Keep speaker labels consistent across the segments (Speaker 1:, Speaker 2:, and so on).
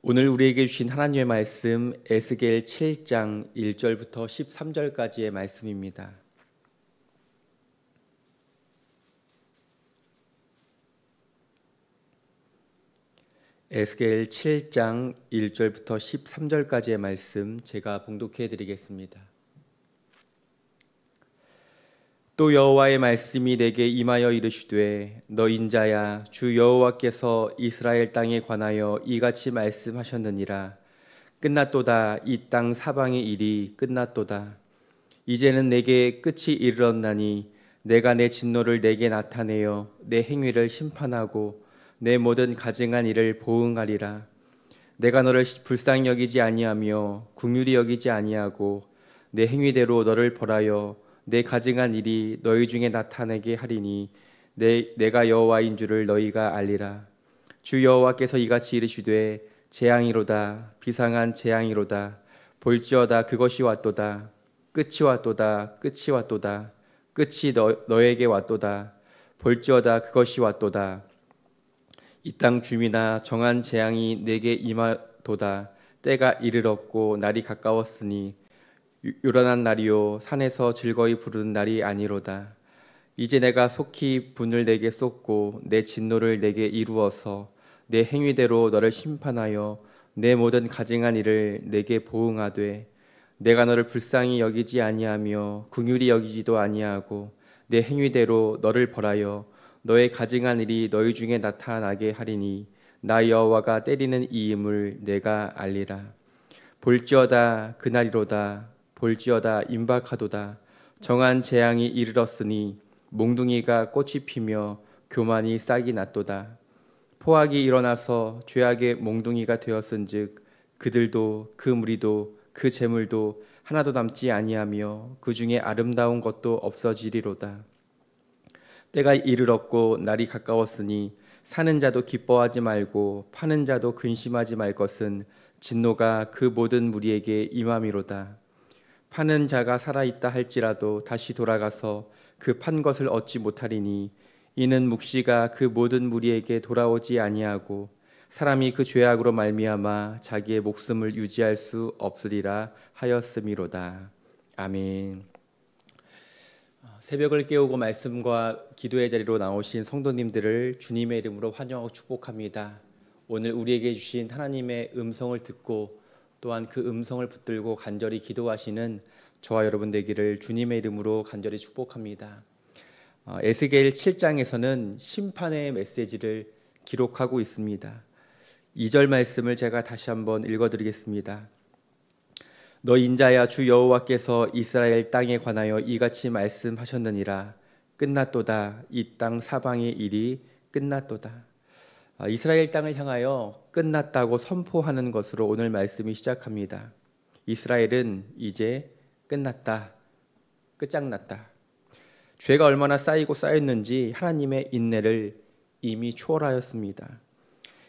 Speaker 1: 오늘 우리에게 주신 하나님의 말씀 에스겔 7장 1절부터 13절까지의 말씀입니다. 에스겔 7장 1절부터 13절까지의 말씀 제가 봉독해 드리겠습니다. 또 여호와의 말씀이 내게 임하여 이르시되 너 인자야 주 여호와께서 이스라엘 땅에 관하여 이같이 말씀하셨느니라. 끝났도다. 이 땅 사방의 일이 끝났도다. 이제는 내게 끝이 이르렀나니 내가 내 진노를 내게 나타내어 내 행위를 심판하고 내 모든 가증한 일을 보응하리라. 내가 너를 불쌍히 여기지 아니하며 긍휼히 여기지 아니하고 내 행위대로 너를 벌하여 내 가증한 일이 너희 중에 나타나게 하리니 내가 여호와인 줄을 너희가 알리라. 주 여호와께서 이같이 이르시되 재앙이로다. 비상한 재앙이로다. 볼지어다. 그것이 왔도다. 끝이 왔도다. 끝이 왔도다. 끝이 너에게 왔도다. 볼지어다. 그것이 왔도다. 이 땅 주민아 정한 재앙이 내게 임하도다. 때가 이르렀고 날이 가까웠으니 요란한 날이요 산에서 즐거이 부르는 날이 아니로다. 이제 내가 속히 분을 내게 쏟고 내 진노를 내게 이루어서 내 행위대로 너를 심판하여 내 모든 가증한 일을 내게 보응하되 내가 너를 불쌍히 여기지 아니하며 긍휼히 여기지도 아니하고 내 행위대로 너를 벌하여 너의 가증한 일이 너희 중에 나타나게 하리니 나 여호와가 때리는 이임을 내가 알리라. 볼지어다. 그날이로다. 볼지어다. 임박하도다. 정한 재앙이 이르렀으니 몽둥이가 꽃이 피며 교만이 싹이 났도다. 포악이 일어나서 죄악의 몽둥이가 되었은즉 그들도 그 무리도 그 재물도 하나도 남지 아니하며 그 중에 아름다운 것도 없어지리로다. 때가 이르렀고 날이 가까웠으니 사는 자도 기뻐하지 말고 파는 자도 근심하지 말 것은 진노가 그 모든 무리에게 임함이로다. 파는 자가 살아있다 할지라도 다시 돌아가서 그 판 것을 얻지 못하리니 이는 묵시가 그 모든 무리에게 돌아오지 아니하고 사람이 그 죄악으로 말미암아 자기의 목숨을 유지할 수 없으리라 하였음이로다. 아멘. 새벽을 깨우고 말씀과 기도의 자리로 나오신 성도님들을 주님의 이름으로 환영하고 축복합니다. 오늘 우리에게 주신 하나님의 음성을 듣고 또한 그 음성을 붙들고 간절히 기도하시는 저와 여러분 되기를 주님의 이름으로 간절히 축복합니다. 에스겔 7장에서는 심판의 메시지를 기록하고 있습니다. 2절 말씀을 제가 다시 한번 읽어드리겠습니다. 너 인자야 주 여호와께서 이스라엘 땅에 관하여 이같이 말씀하셨느니라. 끝났도다. 이 땅 사방의 일이 끝났도다. 이스라엘 땅을 향하여 끝났다고 선포하는 것으로 오늘 말씀이 시작합니다. 이스라엘은 이제 끝났다. 끝장났다. 죄가 얼마나 쌓이고 쌓였는지 하나님의 인내를 이미 초월하였습니다.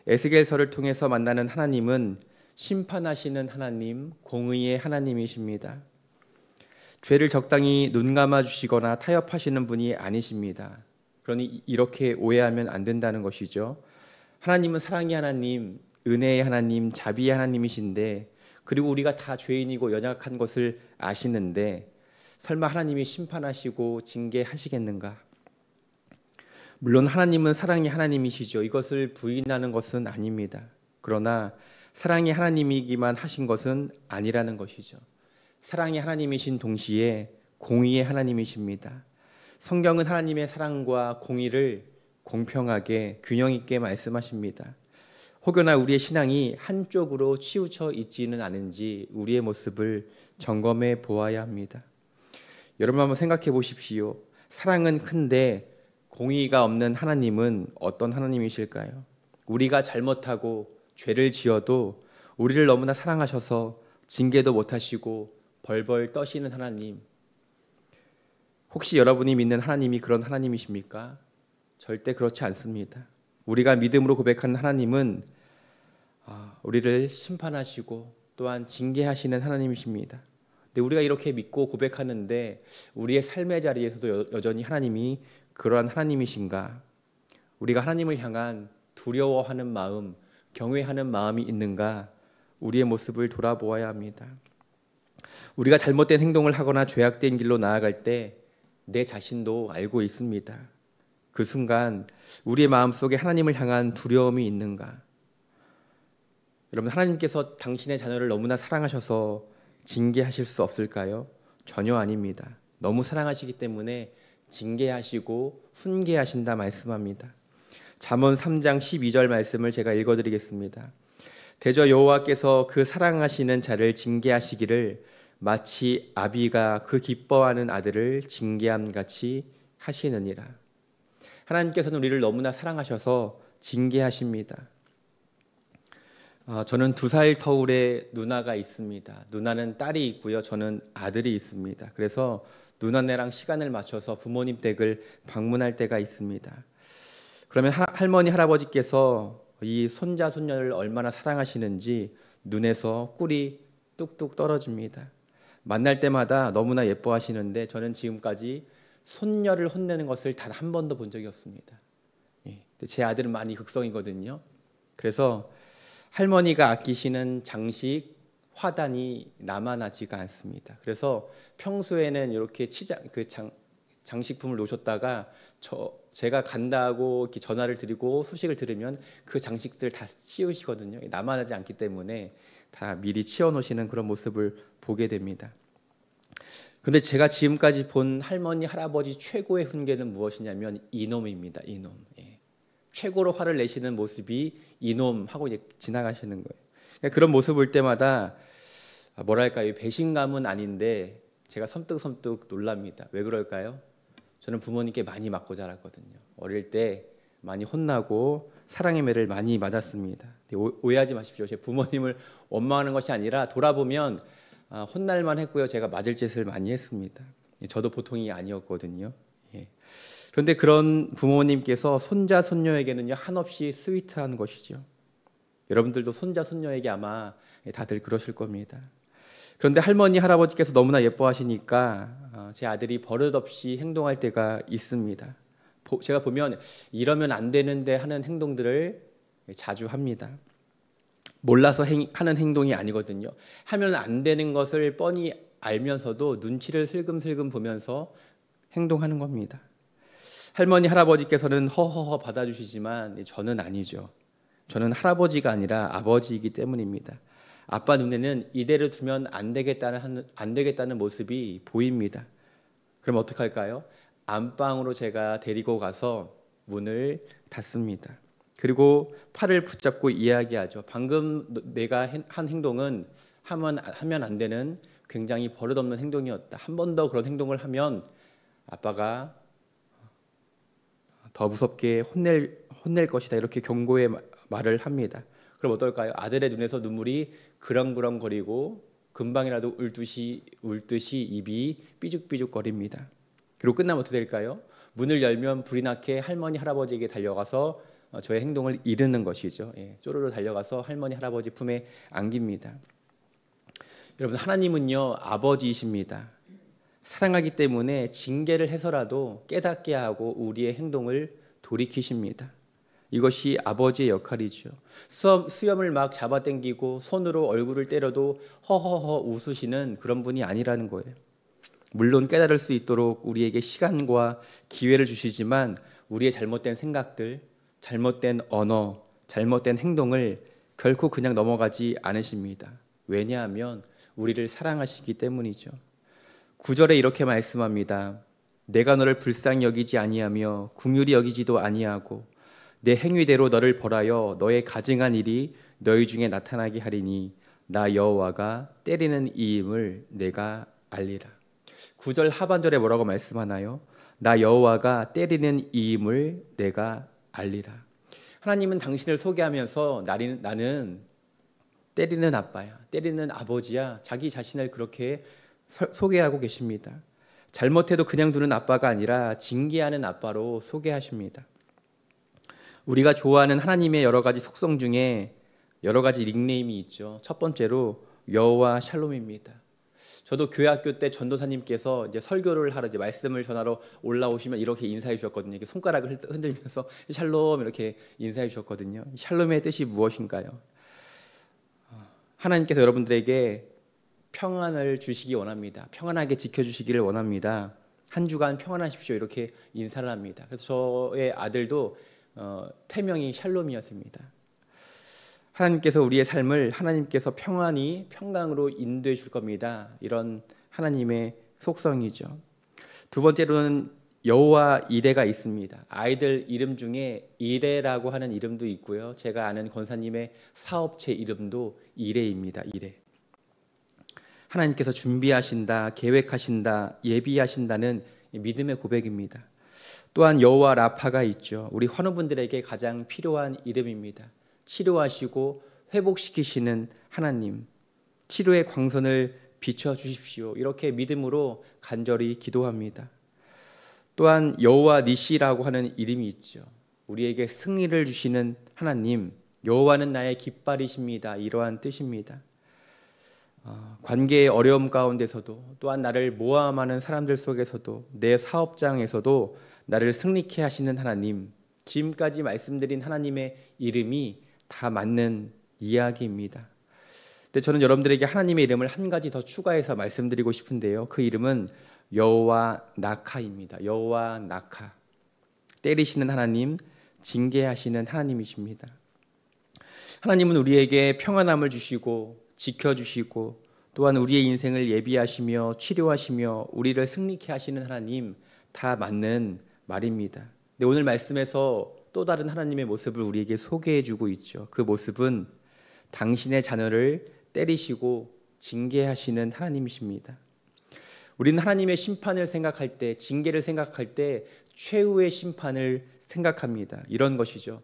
Speaker 1: 에스겔서를 통해서 만나는 하나님은 심판하시는 하나님, 공의의 하나님이십니다. 죄를 적당히 눈 감아 주시거나 타협하시는 분이 아니십니다. 그러니 이렇게 오해하면 안 된다는 것이죠. 하나님은 사랑의 하나님, 은혜의 하나님, 자비의 하나님이신데 그리고 우리가 다 죄인이고 연약한 것을 아시는데 설마 하나님이 심판하시고 징계하시겠는가? 물론 하나님은 사랑의 하나님이시죠. 이것을 부인하는 것은 아닙니다. 그러나 사랑의 하나님이기만 하신 것은 아니라는 것이죠. 사랑의 하나님이신 동시에 공의의 하나님이십니다. 성경은 하나님의 사랑과 공의를 공평하게 균형 있게 말씀하십니다. 혹여나 우리의 신앙이 한쪽으로 치우쳐 있지는 않은지 우리의 모습을 점검해 보아야 합니다. 여러분 한번 생각해 보십시오. 사랑은 큰데 공의가 없는 하나님은 어떤 하나님이실까요? 우리가 잘못하고 죄를 지어도 우리를 너무나 사랑하셔서 징계도 못하시고 벌벌 떠시는 하나님. 혹시 여러분이 믿는 하나님이 그런 하나님이십니까? 절대 그렇지 않습니다. 우리가 믿음으로 고백하는 하나님은 우리를 심판하시고 또한 징계하시는 하나님이십니다. 근데 우리가 이렇게 믿고 고백하는데 우리의 삶의 자리에서도 여전히 하나님이 그러한 하나님이신가? 우리가 하나님을 향한 두려워하는 마음, 경외하는 마음이 있는가? 우리의 모습을 돌아보아야 합니다. 우리가 잘못된 행동을 하거나 죄악된 길로 나아갈 때 내 자신도 알고 있습니다. 그 순간 우리의 마음속에 하나님을 향한 두려움이 있는가? 여러분, 하나님께서 당신의 자녀를 너무나 사랑하셔서 징계하실 수 없을까요? 전혀 아닙니다. 너무 사랑하시기 때문에 징계하시고 훈계하신다 말씀합니다. 잠언 3장 12절 말씀을 제가 읽어드리겠습니다. 대저 여호와께서 그 사랑하시는 자를 징계하시기를 마치 아비가 그 기뻐하는 아들을 징계함 같이 하시느니라. 하나님께서는 우리를 너무나 사랑하셔서 징계하십니다. 저는 2살 터울의 누나가 있습니다. 누나는 딸이 있고요. 저는 아들이 있습니다. 그래서 누나네랑 시간을 맞춰서 부모님 댁을 방문할 때가 있습니다. 그러면 할머니, 할아버지께서 이 손자, 손녀를 얼마나 사랑하시는지 눈에서 꿀이 뚝뚝 떨어집니다. 만날 때마다 너무나 예뻐하시는데 저는 지금까지 손녀를 혼내는 것을 단 한 번도 본 적이 없습니다. 제 아들은 많이 극성이거든요. 그래서 할머니가 아끼시는 장식, 화단이 남아나지가 않습니다. 그래서 평소에는 이렇게 장식품을 놓으셨다가 제가 간다고 이렇게 전화를 드리고 소식을 들으면 그 장식들 다 치우시거든요. 남아나지 않기 때문에 다 미리 치워놓으시는 그런 모습을 보게 됩니다. 근데 제가 지금까지 본 할머니, 할아버지 최고의 훈계는 무엇이냐면 이놈입니다. 이놈. 최고로 화를 내시는 모습이 이놈 하고 이제 지나가시는 거예요. 그러니까 그런 모습을 볼 때마다 뭐랄까요, 배신감은 아닌데 제가 섬뜩섬뜩 놀랍니다. 왜 그럴까요? 저는 부모님께 많이 맞고 자랐거든요. 어릴 때 많이 혼나고 사랑의 매를 많이 맞았습니다. 오해하지 마십시오. 제 부모님을 원망하는 것이 아니라 돌아보면 혼날만 했고요. 제가 맞을 짓을 많이 했습니다. 저도 보통이 아니었거든요. 그런데 그런 부모님께서 손자, 손녀에게는요, 한없이 스위트한 것이죠. 여러분들도 손자, 손녀에게 아마 다들 그러실 겁니다. 그런데 할머니, 할아버지께서 너무나 예뻐하시니까 제 아들이 버릇없이 행동할 때가 있습니다. 제가 보면 이러면 안 되는데 하는 행동들을 자주 합니다. 몰라서 하는 행동이 아니거든요. 하면 안 되는 것을 뻔히 알면서도 눈치를 슬금슬금 보면서 행동하는 겁니다. 할머니, 할아버지께서는 허허허 받아주시지만 저는 아니죠. 저는 할아버지가 아니라 아버지이기 때문입니다. 아빠 눈에는 이대로 두면 안 되겠다는 모습이 보입니다. 그럼 어떻게 할까요? 안방으로 제가 데리고 가서 문을 닫습니다. 그리고 팔을 붙잡고 이야기하죠. 방금 내가 한 행동은 하면 안 되는 굉장히 버릇없는 행동이었다. 한 번 더 그런 행동을 하면 아빠가 더 무섭게 혼낼 것이다. 이렇게 경고의 말을 합니다. 그럼 어떨까요? 아들의 눈에서 눈물이 그렁그렁거리고 금방이라도 울듯이 입이 삐죽삐죽거립니다. 그리고 끝나면 어떻게 될까요? 문을 열면 불이 나게 할머니, 할아버지에게 달려가서 저의 행동을 이르는 것이죠. 쪼르르 달려가서 할머니, 할아버지 품에 안깁니다. 여러분, 하나님은요, 아버지이십니다. 사랑하기 때문에 징계를 해서라도 깨닫게 하고 우리의 행동을 돌이키십니다. 이것이 아버지의 역할이죠. 수염을 막 잡아당기고 손으로 얼굴을 때려도 허허허 웃으시는 그런 분이 아니라는 거예요. 물론 깨달을 수 있도록 우리에게 시간과 기회를 주시지만 우리의 잘못된 생각들, 잘못된 언어, 잘못된 행동을 결코 그냥 넘어가지 않으십니다. 왜냐하면 우리를 사랑하시기 때문이죠. 9절에 이렇게 말씀합니다. 내가 너를 불쌍히 여기지 아니하며 긍휼히 여기지도 아니하고 내 행위대로 너를 벌하여 너의 가증한 일이 너희 중에 나타나게 하리니 나 여호와가 때리는 이임을 내가 알리라. 9절 하반절에 뭐라고 말씀하나요? 나 여호와가 때리는 이임을 내가 알리라. 하나님은 당신을 소개하면서 나는 때리는 아빠야, 때리는 아버지야, 자기 자신을 그렇게 소개하고 계십니다. 잘못해도 그냥 두는 아빠가 아니라 징계하는 아빠로 소개하십니다. 우리가 좋아하는 하나님의 여러 가지 속성 중에 여러 가지 닉네임이 있죠. 첫 번째로 여호와 샬롬입니다. 저도 교회학교 때 전도사님께서 이제 설교를 하러 이제 말씀을 전하러 올라오시면 이렇게 인사해 주셨거든요. 이렇게 손가락을 흔들면서 샬롬 이렇게 인사해 주셨거든요. 샬롬의 뜻이 무엇인가요? 하나님께서 여러분들에게 평안을 주시기 원합니다. 평안하게 지켜주시기를 원합니다. 한 주간 평안하십시오 이렇게 인사를 합니다. 그래서 저의 아들도 태명이 샬롬이었습니다. 하나님께서 우리의 삶을 하나님께서 평안히 평강으로 인도해 줄 겁니다. 이런 하나님의 속성이죠. 두 번째로는 여호와 이레가 있습니다. 아이들 이름 중에 이레라고 하는 이름도 있고요. 제가 아는 권사님의 사업체 이름도 이레입니다. 이레. 하나님께서 준비하신다, 계획하신다, 예비하신다는 믿음의 고백입니다. 또한 여호와 라파가 있죠. 우리 환우분들에게 가장 필요한 이름입니다. 치료하시고 회복시키시는 하나님, 치료의 광선을 비춰주십시오. 이렇게 믿음으로 간절히 기도합니다. 또한 여호와 니시라고 하는 이름이 있죠. 우리에게 승리를 주시는 하나님, 여호와는 나의 깃발이십니다. 이러한 뜻입니다. 관계의 어려움 가운데서도 또한 나를 모함하는 사람들 속에서도 내 사업장에서도 나를 승리케 하시는 하나님, 지금까지 말씀드린 하나님의 이름이 다 맞는 이야기입니다. 근데 저는 여러분들에게 하나님의 이름을 한 가지 더 추가해서 말씀드리고 싶은데요. 그 이름은 여호와 나카입니다. 여호와 나카. 때리시는 하나님, 징계하시는 하나님이십니다. 하나님은 우리에게 평안함을 주시고 지켜주시고 또한 우리의 인생을 예비하시며 치료하시며 우리를 승리케 하시는 하나님, 다 맞는 말입니다. 근데 오늘 말씀에서 또 다른 하나님의 모습을 우리에게 소개해주고 있죠. 그 모습은 당신의 자녀를 때리시고 징계하시는 하나님이십니다. 우리는 하나님의 심판을 생각할 때, 징계를 생각할 때 최후의 심판을 생각합니다. 이런 것이죠.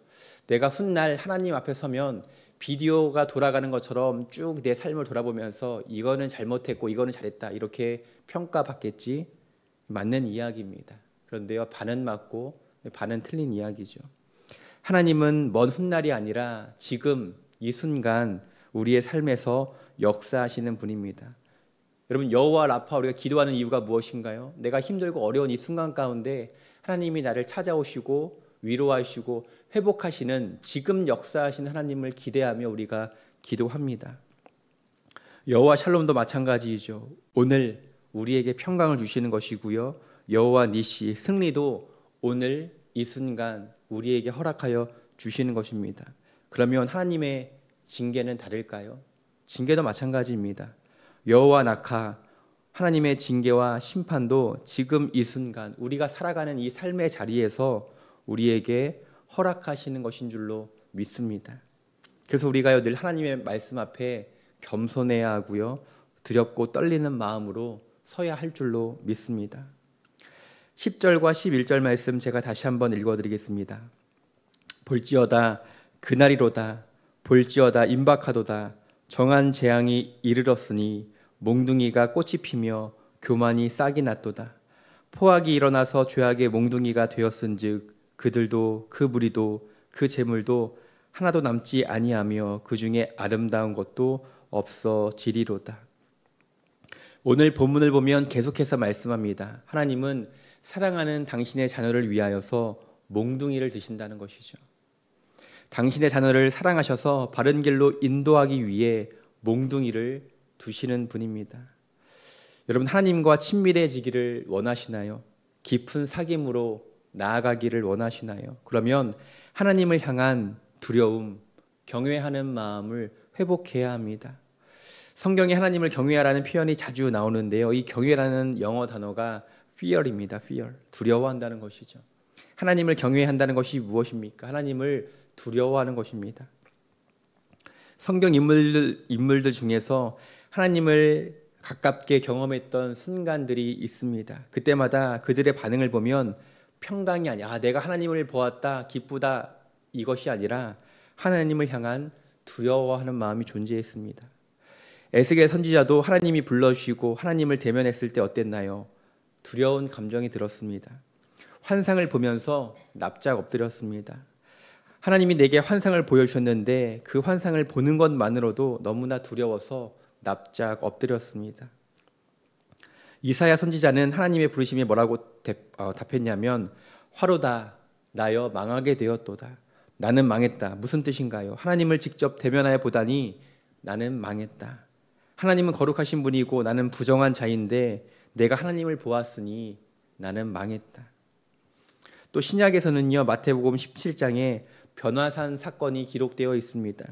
Speaker 1: 내가 훗날 하나님 앞에 서면 비디오가 돌아가는 것처럼 쭉 내 삶을 돌아보면서 이거는 잘못했고 이거는 잘했다 이렇게 평가받겠지. 맞는 이야기입니다. 그런데요, 반은 맞고 반은 틀린 이야기죠. 하나님은 먼 훗날이 아니라 지금 이 순간 우리의 삶에서 역사하시는 분입니다. 여러분, 여호와 라파, 우리가 기도하는 이유가 무엇인가요? 내가 힘들고 어려운 이 순간 가운데 하나님이 나를 찾아오시고 위로하시고 회복하시는, 지금 역사하시는 하나님을 기대하며 우리가 기도합니다. 여호와 샬롬도 마찬가지이죠. 오늘 우리에게 평강을 주시는 것이고요. 여호와 니시, 승리도 오늘 이 순간 우리에게 허락하여 주시는 것입니다. 그러면 하나님의 징계는 다를까요? 징계도 마찬가지입니다. 여호와 나카, 하나님의 징계와 심판도 지금 이 순간 우리가 살아가는 이 삶의 자리에서 우리에게 허락하시는 것인 줄로 믿습니다. 그래서 우리가 늘 하나님의 말씀 앞에 겸손해야 하고요, 두렵고 떨리는 마음으로 서야 할 줄로 믿습니다. 10절과 11절 말씀 제가 다시 한번 읽어드리겠습니다. 볼지어다 그날이로다, 볼지어다 임박하도다, 정한 재앙이 이르렀으니 몽둥이가 꽃이 피며 교만이 싹이 났도다. 포악이 일어나서 죄악의 몽둥이가 되었은즉 그들도 그 무리도 그 재물도 하나도 남지 아니하며 그 중에 아름다운 것도 없어지리로다. 오늘 본문을 보면 계속해서 말씀합니다. 하나님은 사랑하는 당신의 자녀를 위하여서 몽둥이를 드신다는 것이죠. 당신의 자녀를 사랑하셔서 바른 길로 인도하기 위해 몽둥이를 두시는 분입니다. 여러분, 하나님과 친밀해지기를 원하시나요? 깊은 사귐으로 나아가기를 원하시나요? 그러면 하나님을 향한 두려움, 경외하는 마음을 회복해야 합니다. 성경에 하나님을 경외하라는 표현이 자주 나오는데요. 이 경외라는 영어 단어가 fear입니다. fear. 두려워한다는 것이죠. 하나님을 경외한다는 것이 무엇입니까? 하나님을 두려워하는 것입니다. 성경 인물들 중에서 하나님을 가깝게 경험했던 순간들이 있습니다. 그때마다 그들의 반응을 보면 평강이 아니야, 내가 하나님을 보았다, 기쁘다, 이것이 아니라 하나님을 향한 두려워하는 마음이 존재했습니다. 에스겔 선지자도 하나님이 불러주시고 하나님을 대면했을 때 어땠나요? 두려운 감정이 들었습니다. 환상을 보면서 납작 엎드렸습니다. 하나님이 내게 환상을 보여주셨는데 그 환상을 보는 것만으로도 너무나 두려워서 납작 엎드렸습니다. 이사야 선지자는 하나님의 부르심에 뭐라고 답했냐면 화로다 나여 망하게 되었도다. 나는 망했다. 무슨 뜻인가요? 하나님을 직접 대면하여 보다니 나는 망했다. 하나님은 거룩하신 분이고 나는 부정한 자인데 내가 하나님을 보았으니 나는 망했다. 또 신약에서는요, 마태복음 17장에 변화산 사건이 기록되어 있습니다.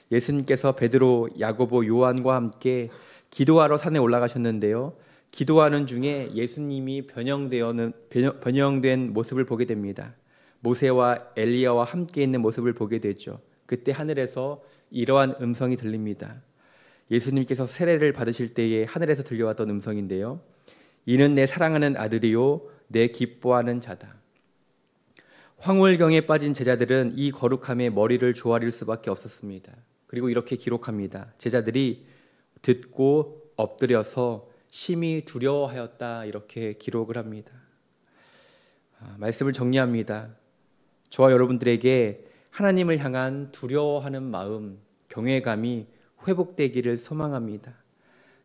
Speaker 1: 예수님께서 베드로, 야고보, 요한과 함께 기도하러 산에 올라가셨는데요, 기도하는 중에 예수님이 변형된 모습을 보게 됩니다. 모세와 엘리야와 함께 있는 모습을 보게 되죠. 그때 하늘에서 이러한 음성이 들립니다. 예수님께서 세례를 받으실 때에 하늘에서 들려왔던 음성인데요, 이는 내 사랑하는 아들이요 내 기뻐하는 자다. 황홀경에 빠진 제자들은 이 거룩함에 머리를 조아릴 수밖에 없었습니다. 그리고 이렇게 기록합니다. 제자들이 듣고 엎드려서 심히 두려워하였다, 이렇게 기록을 합니다. 말씀을 정리합니다. 저와 여러분들에게 하나님을 향한 두려워하는 마음, 경외감이 회복되기를 소망합니다.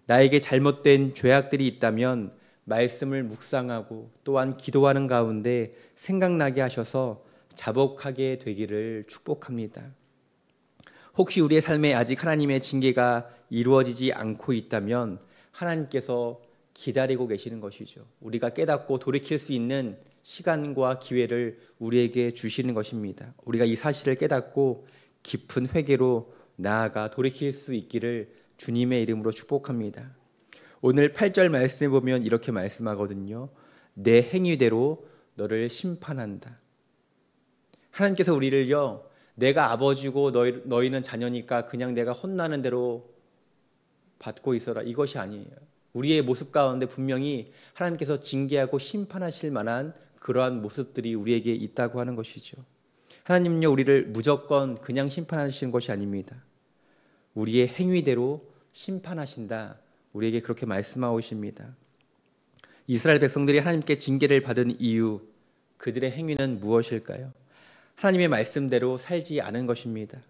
Speaker 1: 나에게 잘못된 죄악들이 있다면 말씀을 묵상하고 또한 기도하는 가운데 생각나게 하셔서 자복하게 되기를 축복합니다. 혹시 우리의 삶에 아직 하나님의 징계가 이루어지지 않고 있다면 하나님께서 기다리고 계시는 것이죠. 우리가 깨닫고 돌이킬 수 있는 시간과 기회를 우리에게 주시는 것입니다. 우리가 이 사실을 깨닫고 깊은 회개로 나아가 돌이킬 수 있기를 주님의 이름으로 축복합니다. 오늘 8절 말씀에 보면 이렇게 말씀하거든요. 내 행위대로 너를 심판한다. 하나님께서 우리를요, 내가 아버지고 너희는 자녀니까 그냥 내가 혼나는 대로 받고 있어라, 이것이 아니에요. 우리의 모습 가운데 분명히 하나님께서 징계하고 심판하실 만한 그러한 모습들이 우리에게 있다고 하는 것이죠. 하나님은요, 우리를 무조건 그냥 심판하시는 것이 아닙니다. 우리의 행위대로 심판하신다, 우리에게 그렇게 말씀하고 계십니다. 이스라엘 백성들이 하나님께 징계를 받은 이유, 그들의 행위는 무엇일까요? 하나님의 말씀대로 살지 않은 것입니다.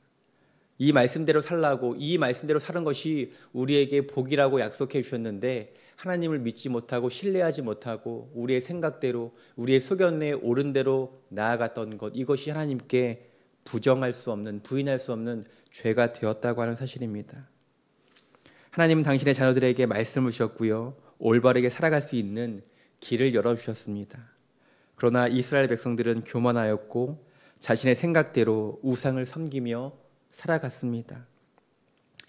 Speaker 1: 이 말씀대로 살라고, 이 말씀대로 사는 것이 우리에게 복이라고 약속해 주셨는데 하나님을 믿지 못하고 신뢰하지 못하고 우리의 생각대로, 우리의 소견에 옳은 대로 나아갔던 것, 이것이 하나님께 부정할 수 없는, 부인할 수 없는 죄가 되었다고 하는 사실입니다. 하나님은 당신의 자녀들에게 말씀을 주셨고요, 올바르게 살아갈 수 있는 길을 열어주셨습니다. 그러나 이스라엘 백성들은 교만하였고 자신의 생각대로 우상을 섬기며 살아갔습니다.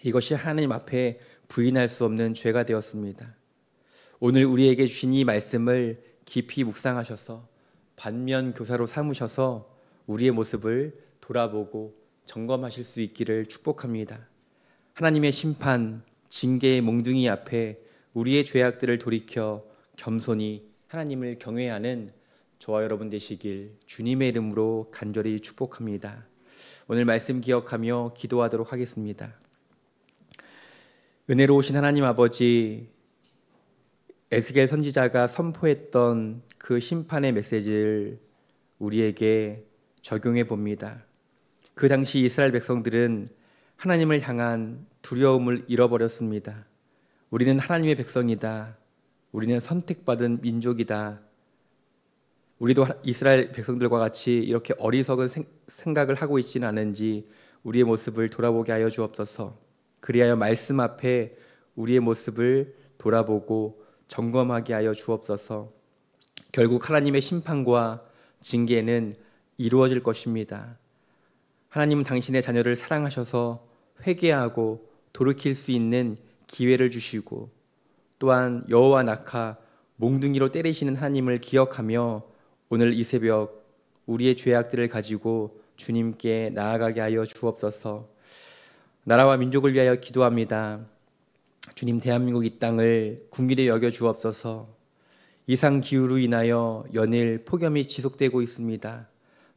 Speaker 1: 이것이 하나님 앞에 부인할 수 없는 죄가 되었습니다. 오늘 우리에게 주신 이 말씀을 깊이 묵상하셔서 반면교사로 삼으셔서 우리의 모습을 돌아보고 점검하실 수 있기를 축복합니다. 하나님의 심판, 징계의 몽둥이 앞에 우리의 죄악들을 돌이켜 겸손히 하나님을 경외하는 저와 여러분 되시길 주님의 이름으로 간절히 축복합니다. 오늘 말씀 기억하며 기도하도록 하겠습니다. 은혜로우신 하나님 아버지, 에스겔 선지자가 선포했던 그 심판의 메시지를 우리에게 적용해 봅니다. 그 당시 이스라엘 백성들은 하나님을 향한 두려움을 잃어버렸습니다. 우리는 하나님의 백성이다. 우리는 선택받은 민족이다. 우리도 이스라엘 백성들과 같이 이렇게 어리석은 생각을 하고 있지는 않은지 우리의 모습을 돌아보게 하여 주옵소서. 그리하여 말씀 앞에 우리의 모습을 돌아보고 점검하게 하여 주옵소서. 결국 하나님의 심판과 징계는 이루어질 것입니다. 하나님은 당신의 자녀를 사랑하셔서 회개하고 돌이킬 수 있는 기회를 주시고 또한 여호와 낙하 몽둥이로 때리시는 하나님을 기억하며 오늘 이 새벽 우리의 죄악들을 가지고 주님께 나아가게 하여 주옵소서. 나라와 민족을 위하여 기도합니다. 주님, 대한민국 이 땅을 국민에 여겨 주옵소서. 이상 기후로 인하여 연일 폭염이 지속되고 있습니다.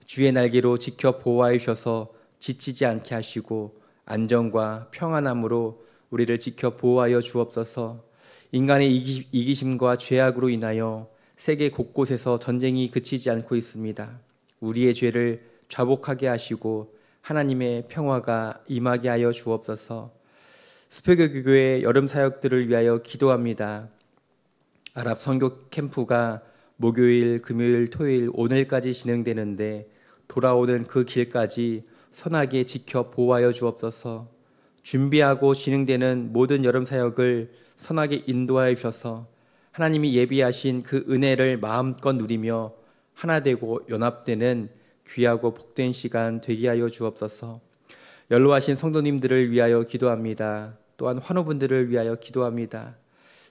Speaker 1: 주의 날개로 지켜 보호하여 주셔서 지치지 않게 하시고 안정과 평안함으로 우리를 지켜 보호하여 주옵소서. 인간의 이기심과 죄악으로 인하여 세계 곳곳에서 전쟁이 그치지 않고 있습니다. 우리의 죄를 좌복하게 하시고 하나님의 평화가 임하게 하여 주옵소서. 수표교 교회 여름 사역들을 위하여 기도합니다. 아랍 선교 캠프가 목요일, 금요일, 토요일, 오늘까지 진행되는데 돌아오는 그 길까지 선하게 지켜 보호하여 주옵소서. 준비하고 진행되는 모든 여름 사역을 선하게 인도하여 주셔서 하나님이 예비하신 그 은혜를 마음껏 누리며 하나 되고 연합되는 귀하고 복된 시간 되게 하여 주옵소서. 연로하신 성도님들을 위하여 기도합니다. 또한 환우분들을 위하여 기도합니다.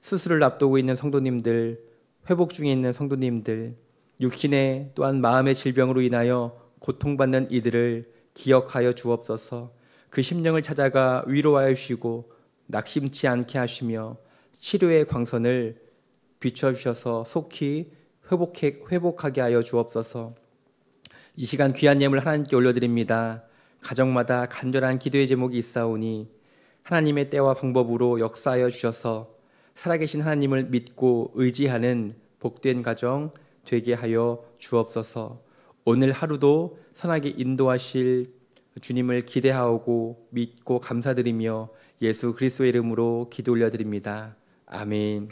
Speaker 1: 수술을 앞두고 있는 성도님들, 회복 중에 있는 성도님들, 육신의 또한 마음의 질병으로 인하여 고통받는 이들을 기억하여 주옵소서. 그 심령을 찾아가 위로하여 주시고 낙심치 않게 하시며 치료의 광선을 비춰주셔서 속히 회복하게 하여 주옵소서. 이 시간 귀한 예물 하나님께 올려드립니다. 가정마다 간절한 기도의 제목이 있사오니 하나님의 때와 방법으로 역사하여 주셔서 살아계신 하나님을 믿고 의지하는 복된 가정 되게 하여 주옵소서. 오늘 하루도 선하게 인도하실 주님을 기대하고 믿고 감사드리며 예수 그리스도의 이름으로 기도 올려드립니다. 아멘.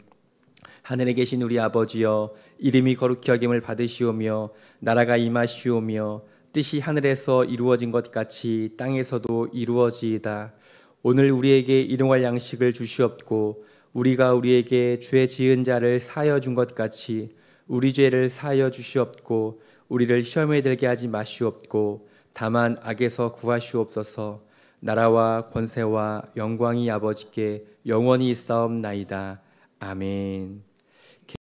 Speaker 1: 하늘에 계신 우리 아버지여, 이름이 거룩히 여김을 받으시오며 나라가 임하시오며 뜻이 하늘에서 이루어진 것 같이 땅에서도 이루어지이다. 오늘 우리에게 일용할 양식을 주시옵고 우리가 우리에게 죄 지은 자를 사하여 준 것 같이 우리 죄를 사하여 주시옵고 우리를 시험에 들게 하지 마시옵고 다만 악에서 구하시옵소서. 나라와 권세와 영광이 아버지께 영원히 있사옵나이다. 아멘.